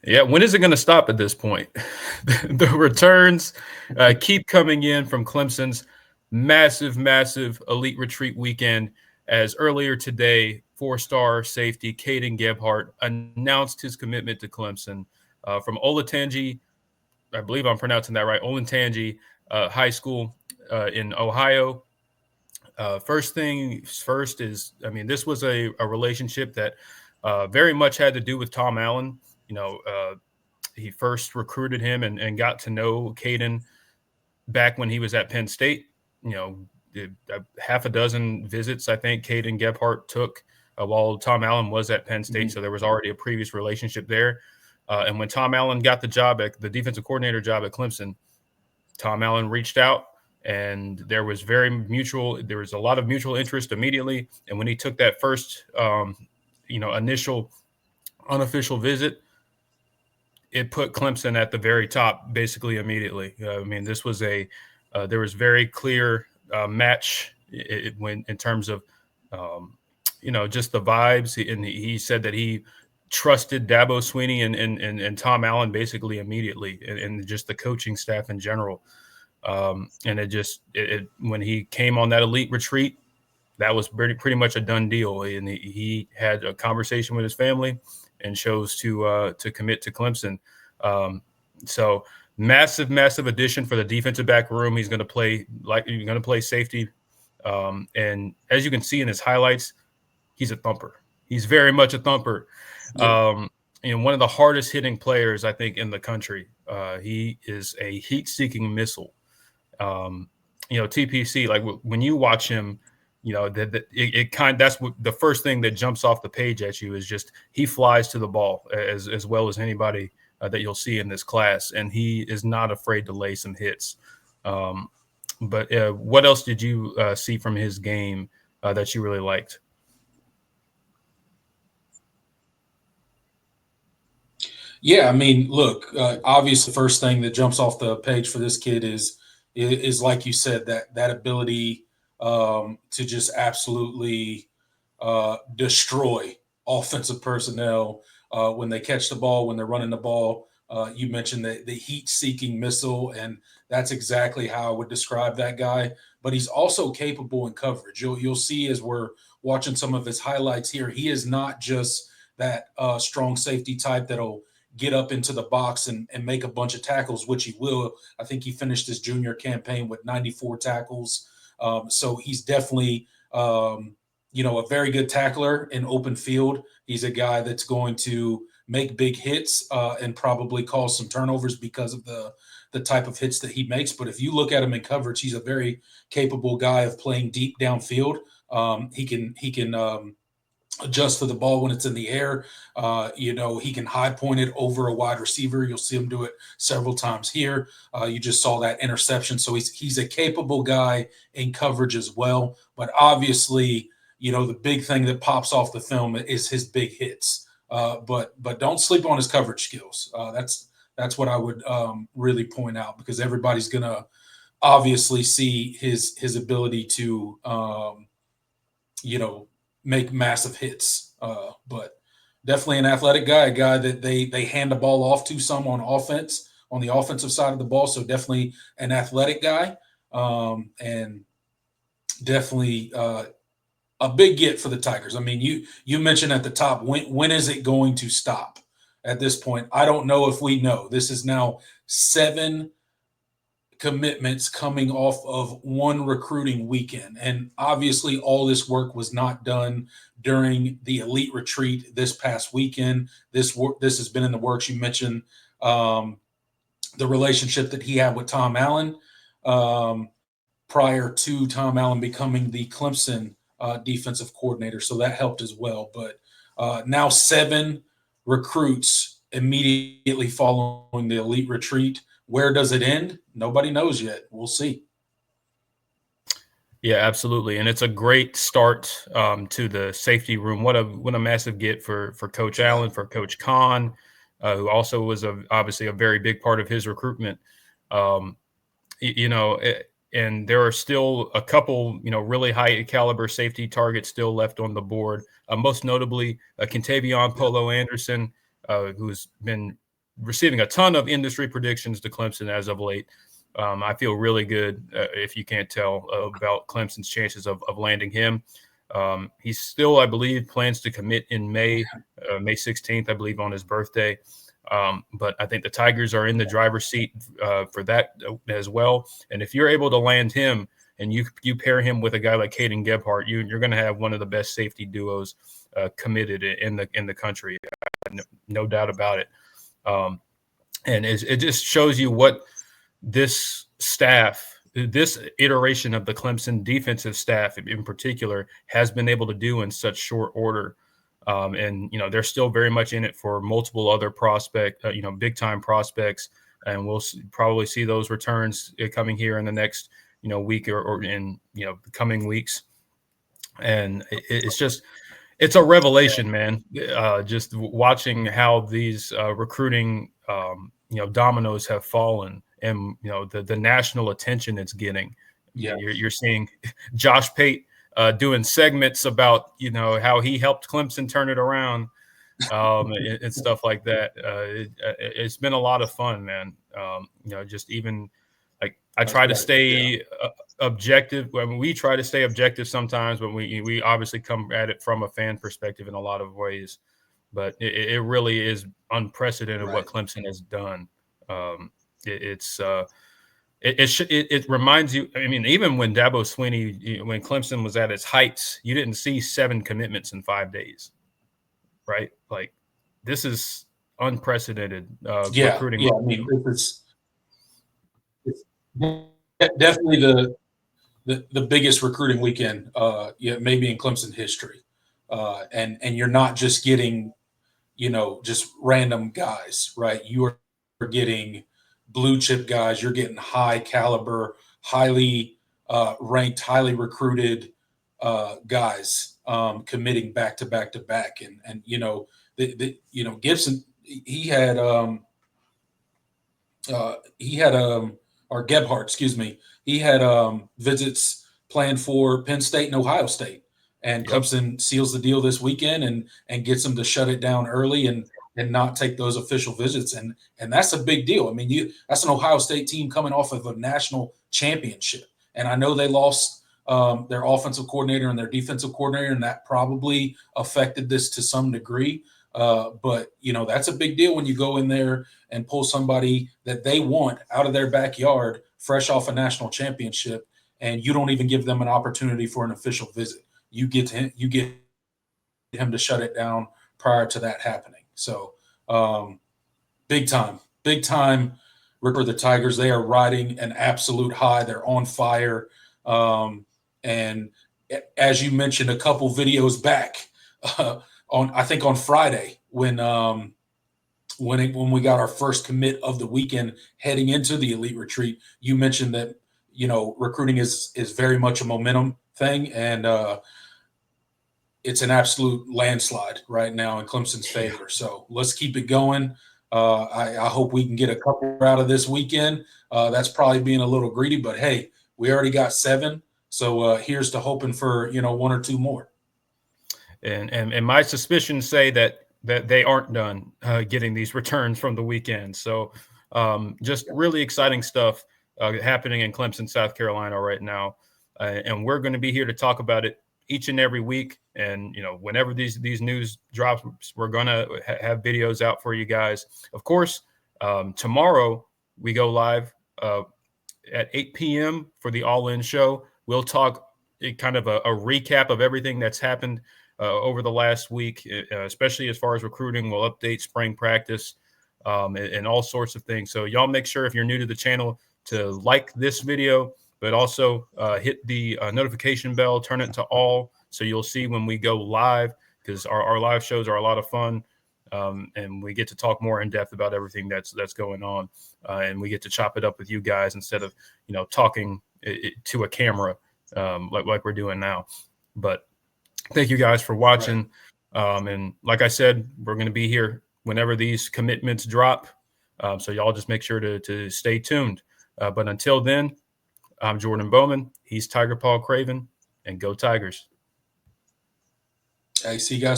Yeah, when is it going to stop at this point? The returns keep coming in from Clemson's massive elite retreat weekend. As earlier today, four-star safety Kaden Gebhart announced his commitment to Clemson from Olatanji. I believe I'm pronouncing that right. Olentangy High School in Ohio. First thing first is, I mean, this was a relationship that very much had to do with Tom Allen. You know, he first recruited him and got to know Kaden back when he was at Penn State. You know, half a dozen visits, I think, Kaden Gebhart took while Tom Allen was at Penn State. Mhm. So there was already a previous relationship there. And when Tom Allen got the job at the defensive coordinator job at Clemson, Tom Allen reached out and there was a lot of mutual interest immediately. And when he took that first, initial unofficial visit, it put Clemson at the very top basically immediately. I mean, there was very clear match when in terms of um, just the vibes. And he said that he trusted Dabo Sweeney and Tom Allen basically immediately, and just the coaching staff in general. And when he came on that elite retreat, that was pretty much a done deal. And he had a conversation with his family and chose to commit to Clemson. Um, so massive addition for the defensive back room. He's going to play safety. And as you can see in his highlights, he's a thumper. He's very much a thumper. Yep. Um, one of the hardest hitting players I think in the country. He is a heat-seeking missile. TPC, like when you watch him, that's what the first thing that jumps off the page at you is just he flies to the ball as well as anybody that you'll see in this class, and he is not afraid to lay some hits. Um, but what else did you see from his game that you really liked? Yeah, I mean, look, obviously, the first thing that jumps off the page for this kid is like you said, that ability to just absolutely destroy offensive personnel when they catch the ball, when they're running the ball. You mentioned the heat-seeking missile, and that's exactly how I would describe that guy. But he's also capable in coverage. You'll see as we're watching some of his highlights here, he is not just that strong safety type that'll get up into the box and make a bunch of tackles, which he will. I think he finished his junior campaign with 94 tackles. So he's definitely, a very good tackler in open field. He's a guy that's going to make big hits and probably cause some turnovers because of the type of hits that he makes. But if you look at him in coverage, he's a very capable guy of playing deep downfield. He can adjust for the ball when it's in the air. He can high point it over a wide receiver. You'll see him do it several times here. You just saw that interception. So he's a capable guy in coverage as well. But obviously, the big thing that pops off the film is his big hits. But don't sleep on his coverage skills. That's what I would really point out, because everybody's gonna obviously see his ability to make massive hits. But definitely an athletic guy, a guy that they hand the ball off to some on offense, on the offensive side of the ball. So definitely an athletic guy, and definitely a big get for the Tigers. I mean, you mentioned at the top, when is it going to stop? At this point, I don't know if we know. This is now 7 commitments coming off of one recruiting weekend. And obviously, all this work was not done during the elite retreat this past weekend. This has been in the works. You mentioned the relationship that he had with Tom Allen prior to Tom Allen becoming the Clemson defensive coordinator. So that helped as well. But now 7 recruits immediately following the elite retreat. Where does it end? Nobody knows yet. We'll see. Yeah, absolutely, and it's a great start to the safety room. What a massive get for Coach Yeah. Allen, for Coach Khan, who also was obviously a very big part of his recruitment. Um, and there are still a couple really high caliber safety targets still left on the board. Most notably, Kentavion Yeah. Polo Anderson, who's been receiving a ton of industry predictions to Clemson as of late. I feel really good, if you can't tell, about Clemson's chances of landing him. He still, I believe, plans to commit in May 16th, I believe, on his birthday. But I think the Tigers are in the driver's seat for that as well. And if you're able to land him and you pair him with a guy like Kaden Gebhart, you're going to have one of the best safety duos committed in the country. No doubt about it. And it just shows you what this staff, this iteration of the Clemson defensive staff in particular, has been able to do in such short order. And, they're still very much in it for multiple other big time prospects. And we'll probably see those returns coming here in the next, week or in, the coming weeks. And it's a revelation, man. Just watching how these recruiting, dominoes have fallen, and the national attention it's getting. Yeah, you're seeing Josh Pate doing segments about how he helped Clemson turn it around, and stuff like that. It's been a lot of fun, man. Just even like I try to stay objective. I mean, we try to stay objective sometimes, but we obviously come at it from a fan perspective in a lot of ways. But it really is unprecedented what Clemson has done. It reminds you. I mean, even when Dabo Swinney, when Clemson was at its heights, you didn't see 7 commitments in 5 days, right? Like, this is unprecedented recruiting. Yeah, I mean, it's definitely the biggest recruiting weekend, maybe in Clemson history. And you're not just getting, just random guys, right? You are getting blue chip guys. You're getting high caliber, highly ranked, highly recruited guys committing back to back to back. And Gibson, he had or Gebhart, excuse me, he had visits planned for Penn State and Ohio State. And Clemson seals the deal this weekend and gets them to shut it down early and not take those official visits. And that's a big deal. I mean, that's an Ohio State team coming off of a national championship. And I know they lost their offensive coordinator and their defensive coordinator, and that probably affected this to some degree. But, that's a big deal when you go in there and pull somebody that they want out of their backyard, fresh off a national championship, and you don't even give them an opportunity for an official visit. You get him to shut it down prior to that happening. So big time for the Tigers. They are riding an absolute high. They're on fire. And as you mentioned a couple videos back, on Friday when we got our first commit of the weekend heading into the elite retreat, you mentioned that recruiting is very much a momentum thing, and it's an absolute landslide right now in Clemson's favor. So let's keep it going. I hope we can get a couple out of this weekend. That's probably being a little greedy, but hey, we already got 7. So here's to hoping for 1 or 2 more. And my suspicions say that they aren't done getting these returns from the weekend. So just really exciting stuff happening in Clemson, South Carolina right now. And we're going to be here to talk about it each and every week. And, whenever these news drops, we're going to have videos out for you guys. Of course, tomorrow we go live at 8 p.m. for the All In show. We'll talk kind of a recap of everything that's happened over the last week, especially as far as recruiting. We'll update spring practice and all sorts of things. So y'all make sure, if you're new to the channel, to like this video, but also hit the notification bell, turn it to all, so you'll see when we go live, because our live shows are a lot of fun, and we get to talk more in depth about everything that's going on, and we get to chop it up with you guys instead of talking to a camera like we're doing now. But thank you guys for watching. Right. And like I said, we're going to be here whenever these commitments drop. So y'all just make sure to stay tuned. But until then, I'm Jordan Bowman. He's Tiger Paul Craven, and go Tigers. Hey, see you guys.